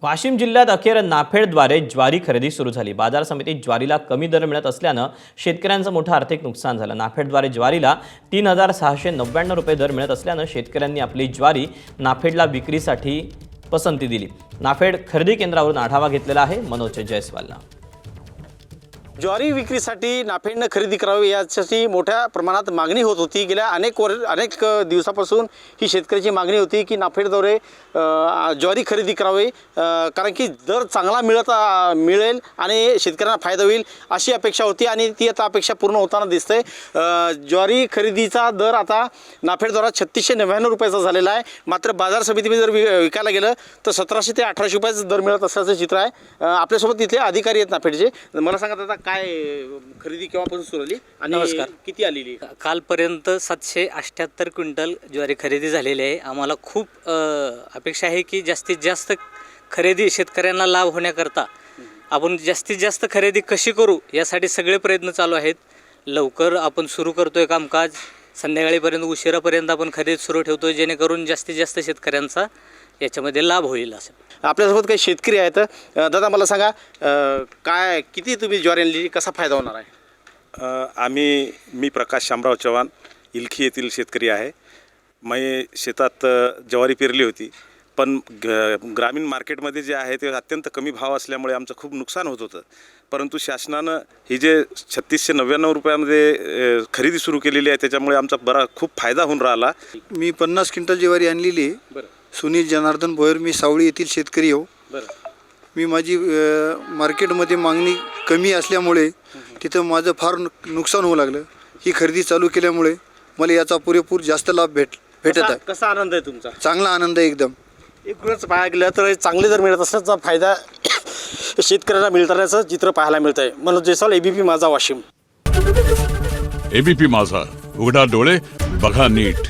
वाशिम जिल्ह्यात अखेर नाफेडद्वारे ज्वारी खरेदी सुरू झाली। बाजार समितीत ज्वारीला कमी दर मिळत असल्यानं शेतकऱ्यांचं मोठं आर्थिक नुकसान झालं। नाफेडद्वारे ज्वारीला 3699 रुपये दर मिळत असल्यानं शेतकऱ्यांनी आपली ज्वारी नाफेडला विक्रीसाठी पसंती दिली। नाफेड खरेदी केंद्रावरून आढावा घेतलेला आहे मनोज जयस्वालनं। ज्वारी विक्रीसाठी नाफेडनं खरेदी करावी यासाठी मोठ्या प्रमाणात मागणी होत होती। गेल्या अनेक दिवसापासून ही शेतकऱ्याची मागणी होती की नाफेडद्वारे ज्वारी खरेदी करावी, कारण की दर चांगला मिळेल आणि शेतकऱ्यांना फायदा होईल अशी अपेक्षा होती आणि ती आता अपेक्षा पूर्ण होताना दिसते। ज्वारी खरेदीचा दर आता नाफेडद्वारा 3699 रुपयाचा झालेला आहे। मात्र बाजार समितीमध्ये जर विकायला गेलं तर 1700 ते 1800 रुपयाचा दर मिळत असल्याचं चित्र आहे। आपल्यासोबत तिथले अधिकारी आहेत नाफेडचे। मला सांगा दादा, काय खरेदी केव्हापासून सुरू झाली आणि नमस्कार. किती आलेली? कालपर्यंत 778 क्विंटल ज्वारी खरेदी झालेली आहे। आम्हाला खूप अपेक्षा आहे की जास्तीत जास्त खरेदी शेतकऱ्यांना लाभ होण्याकरता आपण जास्तीत जास्त खरेदी कशी करू यासाठी सगळे प्रयत्न चालू आहेत। लवकर आपण सुरू करतोय कामकाज, संध्याकाळीपर्यंत उशिरापर्यंत आपण खरेदी सुरू ठेवतोय जेणेकरून जास्तीत जास्त शेतकऱ्यांचा याच्यामध्ये लाभ होईल। असं आपल्यासोबत काही शेतकरी आहेत। दादा मला सांगा, किती तुम्ही ज्वारी आणली, कसा फायदा होणार आहे? मी प्रकाश शामराव चव्हाण इलखी येथील शेतकरी आहे। मी शेतात ज्वारी पेरली होती, पण ग्रामीण मार्केटमध्ये जे आहे ते अत्यंत कमी भाव असल्यामुळे आमचं खूप नुकसान होत होतं। परंतु शासनानं ही जे 3699 रुपयामध्ये खरेदी सुरू केलेली आहे त्याच्यामुळे आमचा खूप फायदा होऊन राहिला। मी 50 क्विंटल ज्वारी आणलेली आहे। बरं सुनील जनार्दन भोयर, मी सावळी येथील शेतकरी हो। बरं मी माझी मार्केटमध्ये मागणी कमी असल्यामुळे तिथं माझं फार नुकसान होऊ लागलं। ही खरेदी चालू केल्यामुळे मला याचा पुरेपूर जास्त लाभ भेटत आहे। कसा आनंद आहे तुमचा? चांगला आनंद आहे एकदम। एकूणच पाहायला गेलं तर चांगले दर मिळत असल्याचा फायदा शेतकऱ्यांना मिळतानाचं चित्र पाहायला मिळत आहे। मनोज जयस्वाल, एबीपी माझा, वाशिम। एबीपी माझा, उघडा डोळे बघा नीट।